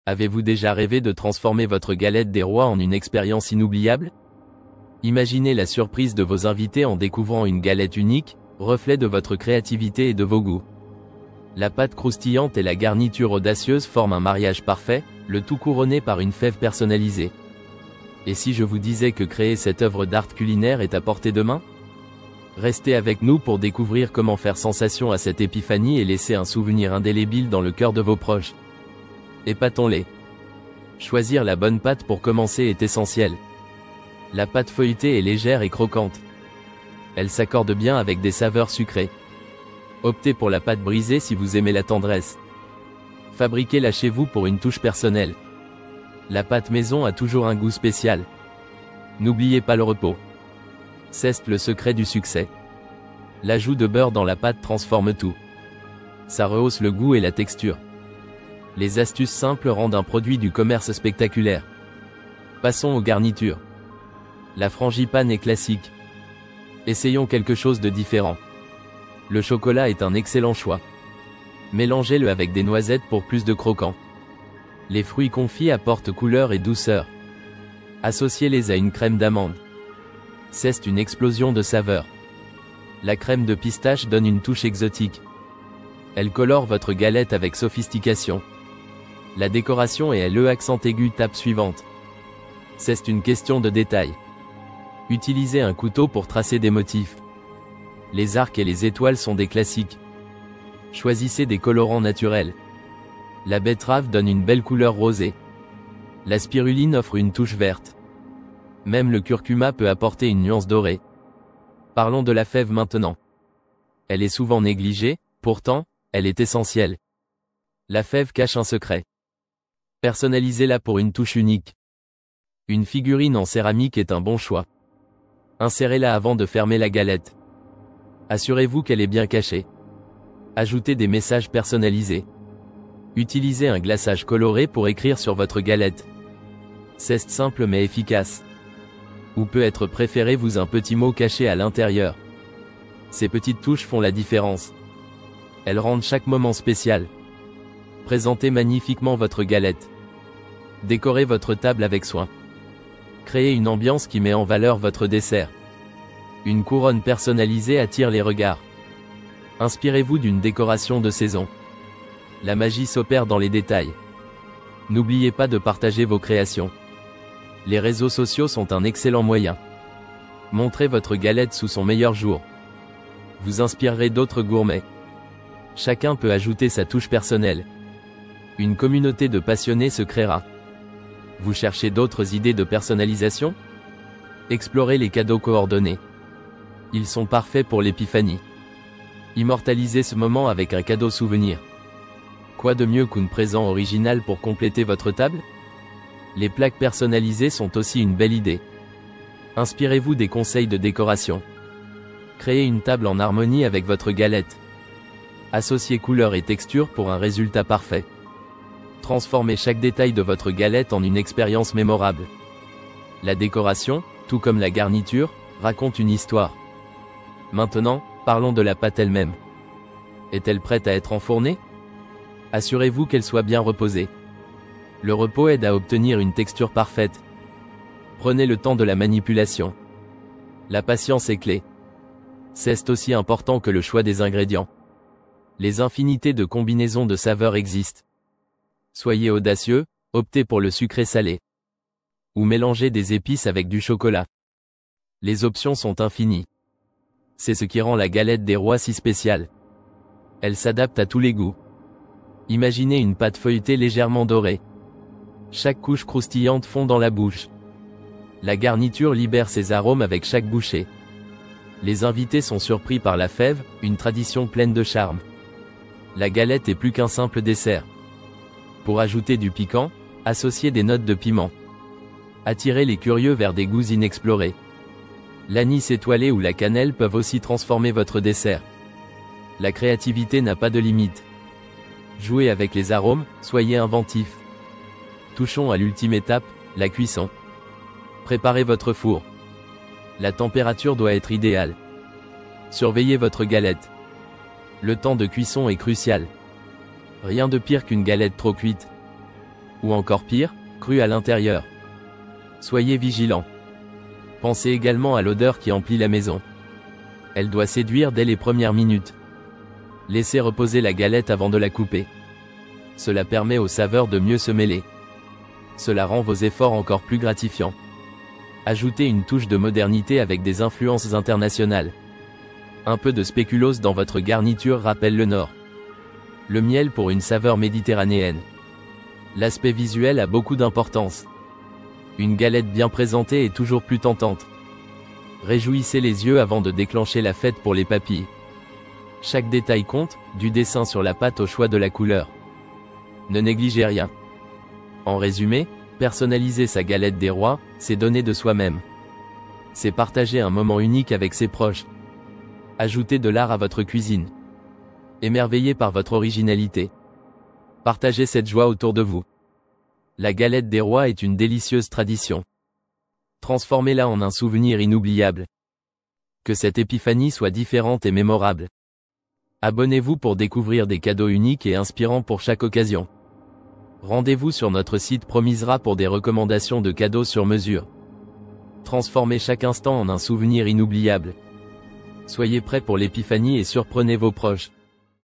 Avez-vous déjà rêvé de transformer votre galette des rois en une expérience inoubliable? Imaginez la surprise de vos invités en découvrant une galette unique, reflet de votre créativité et de vos goûts. La pâte croustillante et la garniture audacieuse forment un mariage parfait, le tout couronné par une fève personnalisée. Et si je vous disais que créer cette œuvre d'art culinaire est à portée de main? Restez avec nous pour découvrir comment faire sensation à cette épiphanie et laisser un souvenir indélébile dans le cœur de vos proches. Épatons-les. Choisir la bonne pâte pour commencer est essentiel. La pâte feuilletée est légère et croquante. Elle s'accorde bien avec des saveurs sucrées. Optez pour la pâte brisée si vous aimez la tendresse. Fabriquez-la chez vous pour une touche personnelle. La pâte maison a toujours un goût spécial. N'oubliez pas le repos. C'est le secret du succès. L'ajout de beurre dans la pâte transforme tout. Ça rehausse le goût et la texture. Les astuces simples rendent un produit du commerce spectaculaire. Passons aux garnitures. La frangipane est classique. Essayons quelque chose de différent. Le chocolat est un excellent choix. Mélangez-le avec des noisettes pour plus de croquant. Les fruits confits apportent couleur et douceur. Associez-les à une crème d'amande. C'est une explosion de saveurs. La crème de pistache donne une touche exotique. Elle colore votre galette avec sophistication. La décoration est le accent aigu tape suivante. C'est une question de détail. Utilisez un couteau pour tracer des motifs. Les arcs et les étoiles sont des classiques. Choisissez des colorants naturels. La betterave donne une belle couleur rosée. La spiruline offre une touche verte. Même le curcuma peut apporter une nuance dorée. Parlons de la fève maintenant. Elle est souvent négligée, pourtant, elle est essentielle. La fève cache un secret. Personnalisez-la pour une touche unique. Une figurine en céramique est un bon choix. Insérez-la avant de fermer la galette. Assurez-vous qu'elle est bien cachée. Ajoutez des messages personnalisés. Utilisez un glaçage coloré pour écrire sur votre galette. C'est simple mais efficace. Ou peut-être préférez-vous un petit mot caché à l'intérieur. Ces petites touches font la différence. Elles rendent chaque moment spécial. Présentez magnifiquement votre galette. Décorez votre table avec soin. Créez une ambiance qui met en valeur votre dessert. Une couronne personnalisée attire les regards. Inspirez-vous d'une décoration de saison. La magie s'opère dans les détails. N'oubliez pas de partager vos créations. Les réseaux sociaux sont un excellent moyen. Montrez votre galette sous son meilleur jour. Vous inspirerez d'autres gourmets. Chacun peut ajouter sa touche personnelle. Une communauté de passionnés se créera. Vous cherchez d'autres idées de personnalisation? Explorez les cadeaux coordonnés. Ils sont parfaits pour l'épiphanie. Immortalisez ce moment avec un cadeau souvenir. Quoi de mieux qu'un présent original pour compléter votre table? Les plaques personnalisées sont aussi une belle idée. Inspirez-vous des conseils de décoration. Créez une table en harmonie avec votre galette. Associez couleurs et textures pour un résultat parfait. Transformez chaque détail de votre galette en une expérience mémorable. La décoration, tout comme la garniture, raconte une histoire. Maintenant, parlons de la pâte elle-même. Est-elle prête à être enfournée? Assurez-vous qu'elle soit bien reposée. Le repos aide à obtenir une texture parfaite. Prenez le temps de la manipulation. La patience est clé. C'est aussi important que le choix des ingrédients. Les infinités de combinaisons de saveurs existent. Soyez audacieux, optez pour le sucré salé. Ou mélangez des épices avec du chocolat. Les options sont infinies. C'est ce qui rend la galette des rois si spéciale. Elle s'adapte à tous les goûts. Imaginez une pâte feuilletée légèrement dorée. Chaque couche croustillante fond dans la bouche. La garniture libère ses arômes avec chaque bouchée. Les invités sont surpris par la fève, une tradition pleine de charme. La galette est plus qu'un simple dessert. Pour ajouter du piquant, associez des notes de piment. Attirez les curieux vers des goûts inexplorés. L'anis étoilé ou la cannelle peuvent aussi transformer votre dessert. La créativité n'a pas de limite. Jouez avec les arômes, soyez inventifs. Touchons à l'ultime étape, la cuisson. Préparez votre four. La température doit être idéale. Surveillez votre galette. Le temps de cuisson est crucial. Rien de pire qu'une galette trop cuite. Ou encore pire, cru à l'intérieur. Soyez vigilants. Pensez également à l'odeur qui emplit la maison. Elle doit séduire dès les premières minutes. Laissez reposer la galette avant de la couper. Cela permet aux saveurs de mieux se mêler. Cela rend vos efforts encore plus gratifiants. Ajoutez une touche de modernité avec des influences internationales. Un peu de spéculoos dans votre garniture rappelle le Nord. Le miel pour une saveur méditerranéenne. L'aspect visuel a beaucoup d'importance. Une galette bien présentée est toujours plus tentante. Réjouissez les yeux avant de déclencher la fête pour les papilles. Chaque détail compte, du dessin sur la pâte au choix de la couleur. Ne négligez rien. En résumé, personnaliser sa galette des rois, c'est donner de soi-même. C'est partager un moment unique avec ses proches. Ajoutez de l'art à votre cuisine. Émerveillez par votre originalité. Partagez cette joie autour de vous. La galette des rois est une délicieuse tradition. Transformez-la en un souvenir inoubliable. Que cette épiphanie soit différente et mémorable. Abonnez-vous pour découvrir des cadeaux uniques et inspirants pour chaque occasion. Rendez-vous sur notre site Promisera pour des recommandations de cadeaux sur mesure. Transformez chaque instant en un souvenir inoubliable. Soyez prêts pour l'épiphanie et surprenez vos proches.